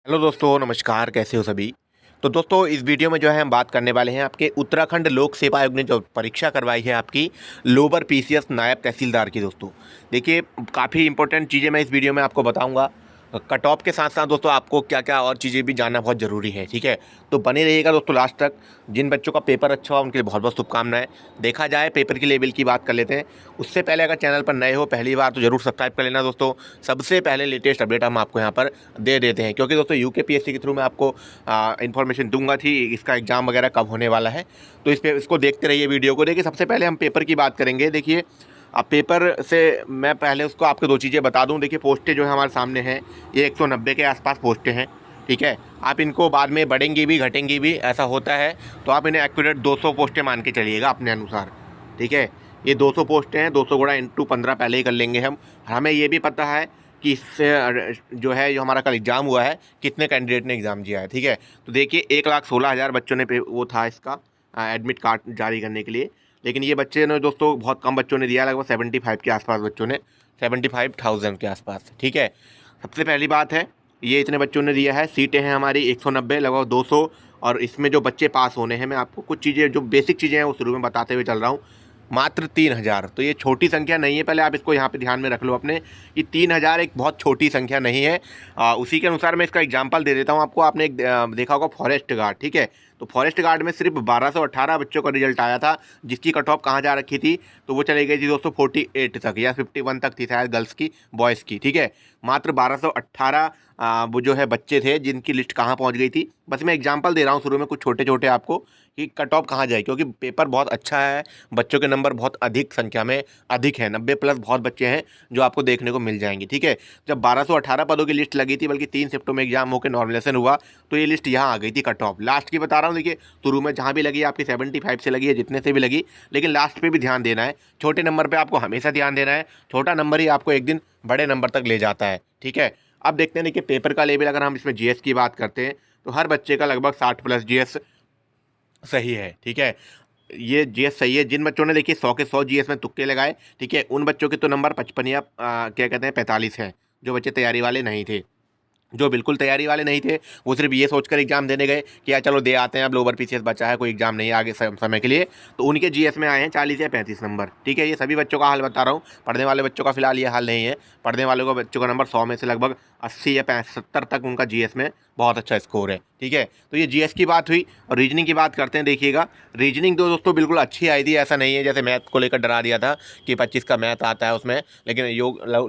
Hello दोस्तों, नमस्कार। कैसे हो सभी। तो दोस्तों, इस वीडियो में जो है हम बात करने वाले हैं आपके उत्तराखंड लोक सेवा आयोग ने जो परीक्षा करवाई है आपकी लोअर पीसीएस नायब तहसीलदार की। दोस्तों देखिए, काफ़ी इंपॉर्टेंट चीज़ें मैं इस वीडियो में आपको बताऊंगा। कट ऑफ के साथ साथ दोस्तों आपको क्या क्या और चीज़ें भी जानना बहुत ज़रूरी है। ठीक है, तो बने रहिएगा दोस्तों लास्ट तक। जिन बच्चों का पेपर अच्छा हुआ उनके लिए बहुत बहुत शुभकामनाएं। देखा जाए पेपर की लेवल की बात कर लेते हैं। उससे पहले अगर चैनल पर नए हो पहली बार तो ज़रूर सब्सक्राइब कर लेना दोस्तों। सबसे पहले लेटेस्ट अपडेट हम आपको यहाँ पर दे देते हैं, क्योंकि दोस्तों यूकेपीएससी के थ्रू मैं आपको इन्फॉर्मेशन दूंगा थी इसका एग्ज़ाम वगैरह कब होने वाला है। तो इसको देखते रहिए वीडियो को। देखिए, सबसे पहले हम पेपर की बात करेंगे। देखिए, अब पेपर से मैं पहले उसको आपको दो चीज़ें बता दूं। देखिए, पोस्टें जो है हमारे सामने हैं ये 190 के आसपास पोस्टें हैं। ठीक है, आप इनको बाद में बढ़ेंगी भी घटेंगी भी, ऐसा होता है। तो आप इन्हें एक्यूरेट 200 पोस्टें मान के चलिएगा अपने अनुसार। ठीक है, ये 200 पोस्टें हैं। 200 गुणा इंटू 15 पहले ही कर लेंगे हम। हमें ये भी पता है कि इससे जो है जो हमारा कल एग्ज़ाम हुआ है कितने कैंडिडेट ने एग्ज़ाम दिया है। ठीक है, तो देखिए 1,16,000 बच्चों ने वो था इसका एडमिट कार्ड जारी करने के लिए। लेकिन ये बच्चे ने दोस्तों बहुत कम बच्चों ने दिया, लगभग 75 के आसपास बच्चों ने, 75,000 के आसपास। ठीक है, सबसे पहली बात है ये इतने बच्चों ने दिया है। सीटें हैं हमारी 190, लगभग 200। और इसमें जो बच्चे पास होने हैं, मैं आपको कुछ चीज़ें जो बेसिक चीज़ें हैं वो शुरू में बताते हुए चल रहा हूँ। मात्र 3,000, तो ये छोटी संख्या नहीं है। पहले आप इसको यहाँ पे ध्यान में रख लो अपने कि 3,000 एक बहुत छोटी संख्या नहीं है। उसी के अनुसार मैं इसका एग्जांपल दे देता हूँ आपको। आपने एक देखा होगा फॉरेस्ट गार्ड। ठीक है, तो फॉरेस्ट गार्ड में सिर्फ 1218 बच्चों का रिजल्ट आया था, जिसकी कट ऑफ कहाँ जा रखी थी, तो वो चली गई थी दोस्तों 48 तक या 51 तक थी शायद, गर्ल्स की बॉयज़ की। ठीक है, मात्र 1218 वो जो है बच्चे थे जिनकी लिस्ट कहाँ पहुँच गई थी। बस मैं एग्जाम्पल दे रहा हूँ शुरू में कुछ छोटे छोटे आपको कि कट ऑफ कहाँ जाए, क्योंकि पेपर बहुत अच्छा है। बच्चों के नंबर बहुत अधिक संख्या में अधिक है, 90 प्लस बहुत बच्चे हैं जो आपको देखने को मिल जाएंगे। ठीक है, जब 1218 पदों की लिस्ट लगी थी, बल्कि 3 शिफ्टों में एग्जाम होकर नॉर्मलाइजेशन हुआ, तो ये लिस्ट यहाँ आ गई थी कट ऑफ। लास्ट की बता रहा हूँ। देखिए, शुरू में जहाँ भी लगी आपकी 75 से लगी है, जितने से भी लगी, लेकिन लास्ट पे भी ध्यान देना है। छोटे नंबर पे आपको हमेशा ध्यान देना है। छोटा नंबर ही आपको एक दिन बड़े नंबर तक ले जाता है। ठीक है, अब देखते हैं। देखिए, पेपर का लेवल अगर हम इसमें जीएस की बात करते हैं तो हर बच्चे का लगभग 60 प्लस जीएस सही है। ठीक है, ये जीएस सही है। जिन बच्चों ने देखिए 100 के 100 जीएस में तुक्के लगाए, ठीक है, उन बच्चों के तो नंबर 55 या क्या कहते हैं 45 हैं। जो बच्चे तैयारी वाले नहीं थे, जो बिल्कुल तैयारी वाले नहीं थे, वो सिर्फ ये सोचकर एग्जाम देने गए कि यार चलो दे आते हैं, अब लोअर पीसीएस बचा है, कोई एग्जाम नहीं है आगे समय के लिए, तो उनके जीएस में आए हैं 40 या 35 नंबर। ठीक है, ये सभी बच्चों का हाल बता रहा हूँ। पढ़ने वाले बच्चों का फिलहाल ये हाल नहीं है। पढ़ने वालों का बच्चों का नंबर 100 में से लगभग 80 या 75 तक उनका जीएस में बहुत अच्छा स्कोर है। ठीक है, तो ये जीएस की बात हुई। और रीजनिंग की बात करते हैं। देखिएगा, रीजनिंग तो दोस्तों बिल्कुल अच्छी आई थी। ऐसा नहीं है जैसे मैथ को लेकर डरा दिया था कि 25 का मैथ आता है उसमें। लेकिन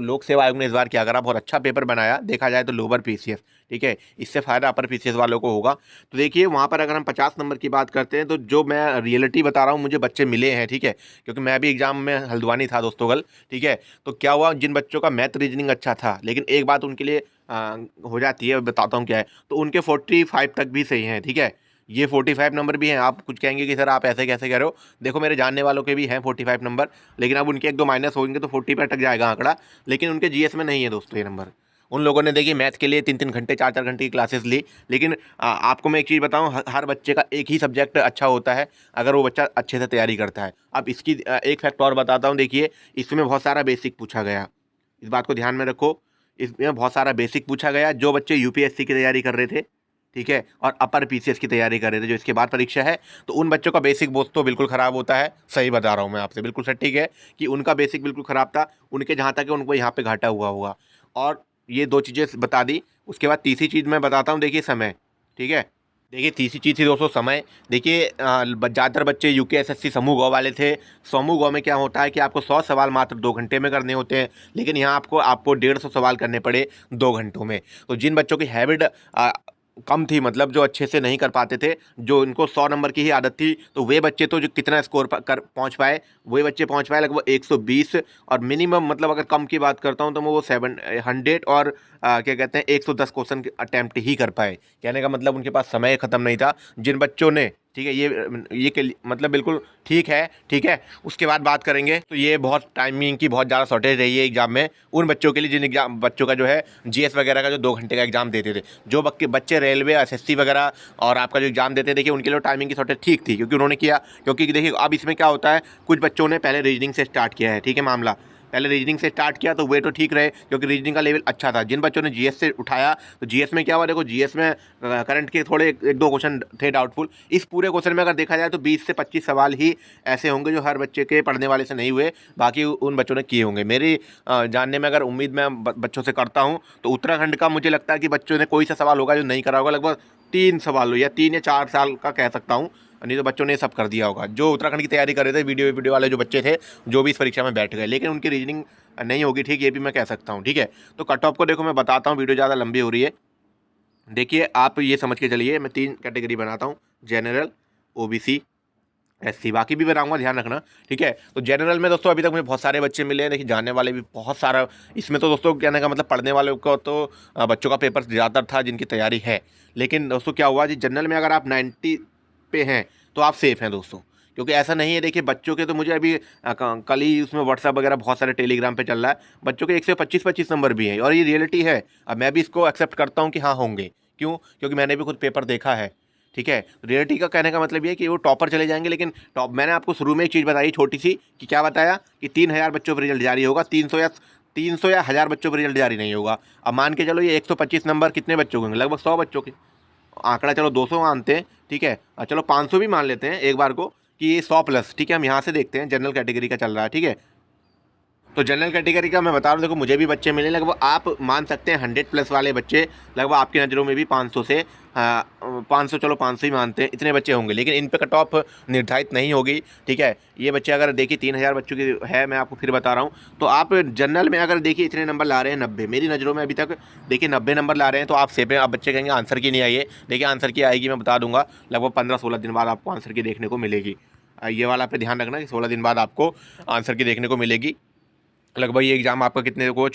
लोक सेवा आयोग ने इस बार क्या करा, बहुत अच्छा पेपर बनाया देखा जाए तो लोअर पीसीएस। ठीक है, इससे फ़ायदा अपर पीसीएस वालों को होगा। तो देखिए, वहाँ पर अगर हम 50 नंबर की बात करते हैं तो जो मैं रियलिटी बता रहा हूँ, मुझे बच्चे मिले हैं। ठीक है, क्योंकि मैं भी एग्जाम में हल्द्वानी था दोस्तों कल। ठीक है, तो क्या हुआ, जिन बच्चों का मैथ रीजनिंग अच्छा था, लेकिन एक बात उनके लिए हो जाती है, बताता हूँ क्या है, तो उनके 45 तक भी सही हैं। ठीक है, ये 45 नंबर भी हैं। आप कुछ कहेंगे कि सर आप ऐसे कैसे कह रहे हो। देखो, मेरे जानने वालों के भी हैं 45 नंबर, लेकिन अब उनके एक दो माइनस होंगे तो 40 पे अटक जाएगा आंकड़ा। लेकिन उनके जीएस में नहीं है दोस्तों ये नंबर। उन लोगों ने देखिए मैथ के लिए 3-3 घंटे 4-4 घंटे की क्लासेस ली। लेकिन आपको मैं एक चीज़ बताऊं, हर बच्चे का एक ही सब्जेक्ट अच्छा होता है अगर वो बच्चा अच्छे से तैयारी करता है। अब इसकी एक फैक्ट और बताता हूं। देखिए, इसमें बहुत सारा बेसिक पूछा गया, इस बात को ध्यान में रखो। इसमें बहुत सारा बेसिक पूछा गया। जो बच्चे यूपीएससी की तैयारी कर रहे थे, ठीक है, और अपर पीसीएस की तैयारी कर रहे थे, जो इसके बाद परीक्षा है, तो उन बच्चों का बेसिक बोझ तो बिल्कुल ख़राब होता है। सही बता रहा हूँ मैं आपसे, बिल्कुल सटीक है कि उनका बेसिक बिल्कुल ख़राब था। उनके जहाँ तक है उनको यहाँ पे घाटा हुआ होगा। और ये दो चीज़ें बता दी। उसके बाद तीसरी चीज़ मैं बताता हूँ। देखिए, समय। ठीक है, देखिए तीसरी चीज़ थी दोस्तों समय। देखिए, ज़्यादातर बच्चे यूकेएसएससी समूह गौ वाले थे। समूह गौ में क्या होता है कि आपको 100 सवाल मात्र 2 घंटे में करने होते हैं, लेकिन यहाँ आपको 150 सवाल करने पड़े 2 घंटों में। तो जिन बच्चों की हैबिट कम थी, मतलब जो अच्छे से नहीं कर पाते थे, जो इनको 100 नंबर की ही आदत थी, तो वे बच्चे तो जो कितना स्कोर कर पहुँच पाए, वही बच्चे पहुँच पाए लगभग 120। और मिनिमम मतलब अगर कम की बात करता हूँ तो मैं वो 700 और क्या कहते हैं 110 क्वेश्चन अटैम्प्ट ही कर पाए। कहने का मतलब उनके पास समय ख़त्म नहीं था जिन बच्चों ने। ठीक है, ये मतलब बिल्कुल ठीक है। ठीक है, उसके बाद बात करेंगे तो ये बहुत टाइमिंग की बहुत ज़्यादा शॉर्टेज रही है एग्जाम में उन बच्चों के लिए जिन एग्जाम बच्चों का जो है जीएस वगैरह का जो 2 घंटे का एग्जाम देते थे। जो बच्चे रेलवे एसएससी वगैरह और आपका जो एग्जाम देते, देखिए उनके लिए टाइमिंग की शॉर्टेज ठीक थी, क्योंकि उन्होंने किया। क्योंकि देखिए अब इसमें क्या होता है, कुछ बच्चों ने पहले रीजनिंग से स्टार्ट किया है। ठीक है, मामला पहले रीजनिंग से स्टार्ट किया तो वे तो ठीक रहे क्योंकि रीजनिंग का लेवल अच्छा था। जिन बच्चों ने जीएस से उठाया तो जीएस में क्या हुआ, देखो जीएस में करंट के थोड़े एक दो क्वेश्चन थे डाउटफुल। इस पूरे क्वेश्चन में अगर देखा जाए तो 20 से 25 सवाल ही ऐसे होंगे जो हर बच्चे के पढ़ने वाले से नहीं हुए, बाकी उन बच्चों ने किए होंगे। मेरी जानने में अगर उम्मीद मैं बच्चों से करता हूँ तो उत्तराखंड का मुझे लगता है कि बच्चों ने कोई सा सवाल होगा जो नहीं करा होगा, लगभग 3 सवाल या 3 या 4 साल का कह सकता हूँ, नहीं तो बच्चों ने सब कर दिया होगा। जो उत्तराखंड की तैयारी कर रहे थे वीडियो वाले जो बच्चे थे, जो भी इस परीक्षा में बैठ गए, लेकिन उनकी रीजनिंग नहीं होगी ठीक, ये भी मैं कह सकता हूँ। ठीक है, तो कट ऑफ को देखो मैं बताता हूँ, वीडियो ज़्यादा लंबी हो रही है। देखिए आप ये समझ के चलिए, मैं 3 कैटेगरी बनाता हूँ, जनरल, ओबीसी, एससी, बाकी भी बनाऊंगा, ध्यान रखना। ठीक है, तो जनरल में दोस्तों अभी तक मुझे बहुत सारे बच्चे मिले हैं, देखिए जानने वाले भी बहुत सारा। इसमें तो दोस्तों कहने का मतलब पढ़ने वालों को तो बच्चों का पेपर ज़्यादातर था जिनकी तैयारी है। लेकिन दोस्तों क्या हुआ जी, जनरल में अगर आप 90 पे हैं तो आप सेफ़ हैं दोस्तों, क्योंकि ऐसा नहीं है। देखिए बच्चों के तो मुझे अभी कल ही उसमें व्हाट्सएप वगैरह बहुत सारे टेलीग्राम पे चल रहा है, बच्चों के 125 नंबर भी हैं और ये रियलिटी है। अब मैं भी इसको एक्सेप्ट करता हूँ कि हाँ होंगे, क्यों, क्योंकि मैंने भी खुद पेपर देखा है। ठीक है, रियलिटी का कहने का मतलब ये है कि वो टॉपर चले जाएंगे, लेकिन टॉप मैंने आपको शुरू में एक चीज़ बताई छोटी सी, कि क्या बताया कि 3000 बच्चों पर रिजल्ट जारी होगा, 300 या 1000 बच्चों पर रिजल्ट जारी नहीं होगा। अब मान के चलो ये 125 नंबर कितने बच्चों के होंगे, लगभग 100 बच्चों के। आंकड़ा चलो 200 मानते हैं, ठीक है, चलो 500 भी मान लेते हैं एक बार को कि ये 100 प्लस। ठीक है, हम यहाँ से देखते हैं जनरल कैटेगरी का चल रहा है। ठीक है, तो जनरल कैटेगरी का मैं बता रहा हूँ, देखो मुझे भी बच्चे मिले, लगभग आप मान सकते हैं 100 प्लस वाले बच्चे, लगभग आपकी नज़रों में भी 500 से 500, चलो 500 ही मानते हैं, इतने बच्चे होंगे, लेकिन इन पे कट ऑफ निर्धारित नहीं होगी। ठीक है, ये बच्चे अगर देखिए 3000 बच्चों की है, मैं आपको फिर बता रहा हूँ, तो आप जनरल में अगर देखिए इतने नंबर ला रहे हैं 90, मेरी नज़रों में अभी तक देखिए 90 नंबर ला रहे हैं, तो आप सेफ हैं। आप बच्चे कहेंगे आंसर की नहीं आई है, देखिए आंसर की आएगी, मैं बता दूंगा, लगभग 15-16 दिन बाद आपको आंसर की देखने को मिलेगी। ये वाला पे ध्यान रखना कि 16 दिन बाद आपको आंसर की देखने को मिलेगी। लगभग ये एग्ज़ाम आपका कितने को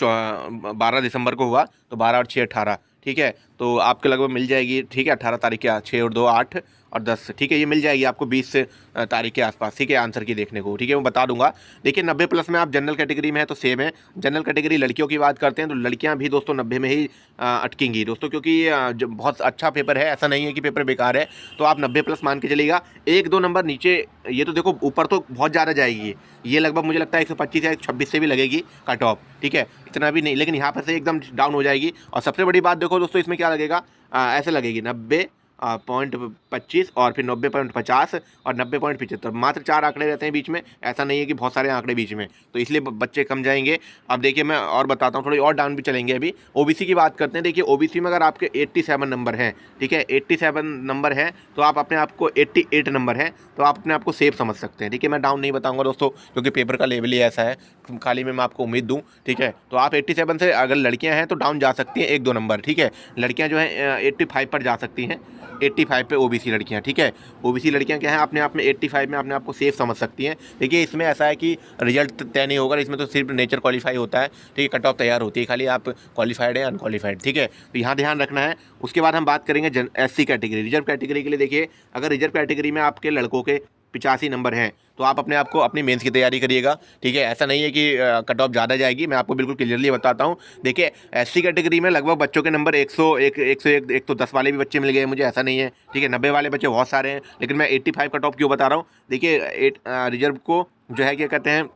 12 दिसंबर को हुआ, तो 12 और 6 18। ठीक है, तो आपके लगभग मिल जाएगी। ठीक है, 18 तारीख के 6 और 2 8 और 10। ठीक है, ये मिल जाएगी आपको 20 तारीख के आसपास। ठीक है, आंसर की देखने को। ठीक है, मैं बता दूंगा। देखिए 90 प्लस में आप जनरल कैटेगरी में है तो सेम है। जनरल कैटेगरी लड़कियों की बात करते हैं तो लड़कियां भी दोस्तों 90 में ही अटकेंगी दोस्तों, क्योंकि ये बहुत अच्छा पेपर है, ऐसा नहीं है कि पेपर बेकार है। तो आप 90 प्लस मान के चलिएगा, 1-2 नंबर नीचे, ये तो देखो ऊपर तो बहुत ज़्यादा जाएगी, ये लगभग मुझे लगता है 125 या 126 से भी लगेगी कट ऑफ। ठीक है, इतना भी नहीं, लेकिन यहाँ पर से एकदम डाउन हो जाएगी। और सबसे बड़ी बात देखो दोस्तों, इसमें क्या लगेगा, ऐसे लगेगी 90.25 और फिर 90.50 और 90.75, मात्र 4 आंकड़े रहते हैं बीच में, ऐसा नहीं है कि बहुत सारे आंकड़े बीच में, तो इसलिए बच्चे कम जाएंगे। अब देखिए मैं और बताता हूँ, थोड़ी और डाउन भी चलेंगे। अभी ओबीसी की बात करते हैं। देखिए ओबीसी में अगर आपके 87 नंबर हैं, ठीक है, 87 नंबर है, तो आप अपने आप को 88 नंबर है, तो आप अपने आप को सेफ समझ सकते हैं। ठीक है, मैं डाउन नहीं बताऊँगा दोस्तों, क्योंकि पेपर का लेवल ही ऐसा है, खाली में मैं आपको उम्मीद दूँ। ठीक है, तो आप 87 से अगर लड़कियाँ हैं तो डाउन जा सकती हैं 1-2 नंबर। ठीक है, लड़कियाँ जो हैं 85 पर जा सकती हैं, 85 पे ओबीसी लड़कियां। ठीक है, ओबीसी लड़कियां क्या है, अपने आप में 85 में अपने आप को सेफ समझ सकती हैं। देखिए इसमें ऐसा है कि रिजल्ट तय नहीं होगा, इसमें तो सिर्फ नेचर क्वालिफाई होता है। ठीक है, कट ऑफ तैयार होती है, खाली आप क्वालिफाइड है अनक्वालिफाइड। ठीक है, तो यहाँ ध्यान रखना है। उसके बाद हम बात करेंगे एससी कैटेगरी, रिजर्व कैटेगरी के लिए। देखिए अगर रिजर्व कैटेगरी में आपके लड़कों के 85 नंबर हैं तो आप अपने आप को अपनी मेंस की तैयारी करिएगा। ठीक है, ऐसा नहीं है कि कट ऑफ ज़्यादा जाएगी, मैं आपको बिल्कुल क्लियरली बताता हूँ। देखिए एससी कैटेगरी में लगभग बच्चों के नंबर 101, 101, 110 वाले भी बच्चे मिल गए मुझे, ऐसा नहीं है। ठीक है, 90 वाले बच्चे बहुत सारे हैं, लेकिन मैं 85 कट ऑफ क्यों बता रहा हूँ। देखिए रिजर्व को जो है क्या कहते हैं,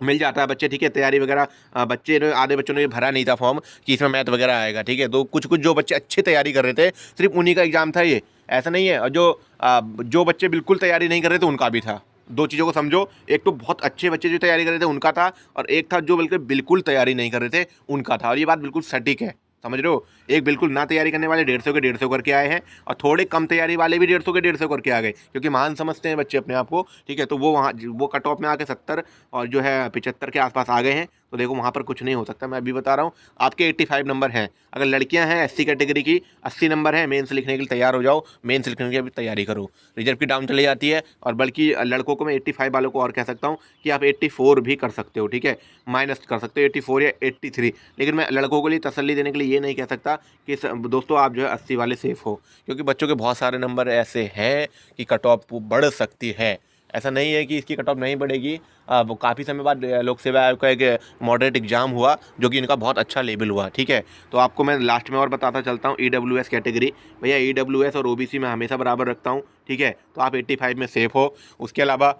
मिल जाता है बच्चे। ठीक है, तैयारी वगैरह बच्चे ने, आधे बच्चों ने भरा नहीं था फॉर्म कि इसमें मैथ वगैरह आएगा। ठीक है, तो कुछ जो बच्चे अच्छी तैयारी कर रहे थे, सिर्फ उन्हीं का एग्ज़ाम था ये, ऐसा नहीं है। और जो बच्चे बिल्कुल तैयारी नहीं कर रहे थे उनका भी था। दो चीज़ों को समझो, एक तो बहुत अच्छे बच्चे जो तैयारी कर रहे थे उनका था, और एक था जो बिल्कुल तैयारी नहीं कर रहे थे उनका था। और ये बात बिल्कुल सटीक है, समझ रहे हो। एक बिल्कुल ना तैयारी करने वाले 150 के 150 करके आए हैं, और थोड़े कम तैयारी वाले भी 150 के 150 करके आ गए, क्योंकि महान समझते हैं बच्चे अपने आप को। ठीक है, तो वो कट ऑफ में आके 70 और जो है 75 के आसपास आ गए हैं। तो देखो वहाँ पर कुछ नहीं हो सकता, मैं अभी बता रहा हूँ। आपके 85 नंबर हैं, अगर लड़कियाँ हैं एससी कैटेगरी की 80 नंबर हैं, मेंस लिखने के लिए तैयार हो जाओ, मेंस लिखने की भी तैयारी करो। रिजर्व की डाउन चली जाती है, और बल्कि लड़कों को मैं 85 वालों को और कह सकता हूँ कि आप 84 भी कर सकते हो। ठीक है, माइनस कर सकते हो 84 या 83, लेकिन मैं लड़कों के लिए तसल्ली देने के लिए ये नहीं कह सकता कि दोस्तों आप जो है 80 वाले सेफ हो, क्योंकि बच्चों के बहुत सारे नंबर ऐसे हैं कि कट ऑफ बढ़ सकती है। ऐसा नहीं है कि इसकी कट ऑफ नहीं बढ़ेगी। वो काफ़ी समय बाद लोक सेवा आयोग का एक मॉडरेट एग्जाम हुआ, जो कि इनका बहुत अच्छा लेवल हुआ। ठीक है, तो आपको मैं लास्ट में और बताता चलता हूँ। ईडब्ल्यूएस कैटेगरी, भैया ईडब्ल्यूएस और ओबीसी में हमेशा बराबर रखता हूँ। ठीक है, तो आप 85 में सेफ हो। उसके अलावा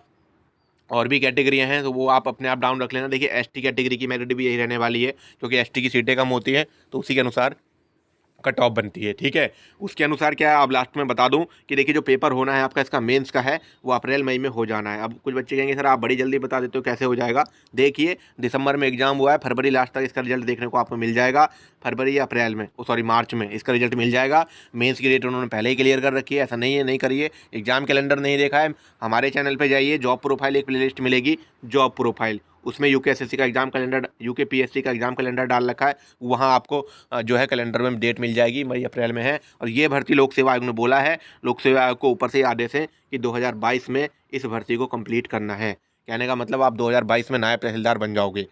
और भी कैटेगरियाँ हैं तो वो आप अपने आप डाउन रख लेना। देखिए एसटी कैटेगरी की मेरिट भी यही रहने वाली है, क्योंकि एसटी की सीटें कम होती हैं तो उसी के अनुसार कट ऑफ बनती है। ठीक है, उसके अनुसार क्या है, आप लास्ट में बता दूं कि देखिए जो पेपर होना है आपका इसका मेंस का है वो अप्रैल मई में हो जाना है। अब कुछ बच्चे कहेंगे सर आप बड़ी जल्दी बता देते हो, कैसे हो जाएगा? देखिए दिसंबर में एग्जाम हुआ है, फरवरी लास्ट तक इसका रिजल्ट देखने को आपको मिल जाएगा। फरवरी या अप्रैल में, सॉरी मार्च में इसका रिजल्ट मिल जाएगा। मेंस की डेट उन्होंने पहले ही क्लियर कर रखी है, ऐसा नहीं है नहीं करिए। एग्जाम कैलेंडर नहीं देखा है, हमारे चैनल पर जाइए, जॉब प्रोफाइल एक प्लेलिस्ट मिलेगी, जॉब प्रोफाइल, उसमें यूकेएसएससी का एग्जाम कैलेंडर, यूकेपीएससी का एग्जाम कैलेंडर डाल रखा है। वहाँ आपको जो है कैलेंडर में डेट मिल जाएगी, मई अप्रैल में है। और ये भर्ती लोक सेवा आयोग ने बोला है, लोक सेवा आयोग को ऊपर से ही आदेश है कि 2022 में इस भर्ती को कंप्लीट करना है। कहने का मतलब आप 2022 में नायब तहसीलदार बन जाओगे।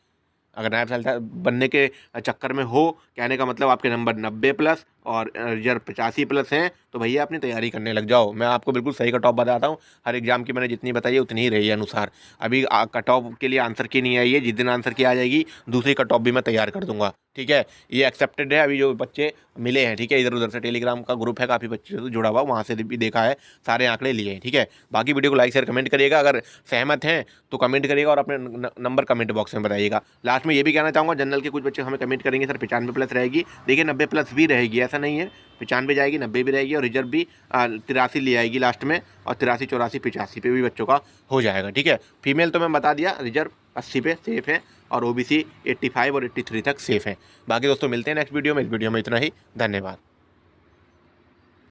अगर नायब तहसीलदार बनने के चक्कर में हो, कहने का मतलब आपके नंबर 90+ और रिजर्व 85+ हैं, तो भैया अपनी तैयारी करने लग जाओ। मैं आपको बिल्कुल सही कट ऑफ बताता हूँ, हर एग्जाम की मैंने जितनी बताई है उतनी ही रही है अनुसार। अभी कट ऑफ के लिए आंसर की नहीं आई है, जिस दिन आंसर की आ जाएगी दूसरी कट ऑफ भी मैं तैयार कर दूंगा। ठीक है, ये एक्सेप्टेड है। अभी जो बच्चे मिले हैं, ठीक है, इधर उधर से टेलीग्राम का ग्रुप है, काफ़ी बच्चे से जुड़ा हुआ, वहाँ से भी देखा है, सारे आंकड़े लिए हैं। ठीक है, बाकी वीडियो को लाइक शेयर कमेंट करिएगा, अगर सहमत हैं तो कमेंट करिएगा और अपने नंबर कमेंट बॉक्स में बताइएगा। लास्ट में ये भी कहना चाहूँगा, जनरल के कुछ बच्चे हमें कमेंट करेंगे सर 95+ रहेगी, देखिए 90+ भी रहेगी, ऐसा नहीं है, 95 जाएगी, 90 भी रहेगी और रिजर्व भी 83 ले आएगी लास्ट में, और 83 84 85 पे भी बच्चों का हो जाएगा। ठीक है, फीमेल तो मैं बता दिया, रिजर्व 80 पे सेफ है और ओबीसी 85 और 83 तक सेफ है। बाकी दोस्तों मिलते हैं नेक्स्ट वीडियो में, इस वीडियो में इतना ही, धन्यवाद।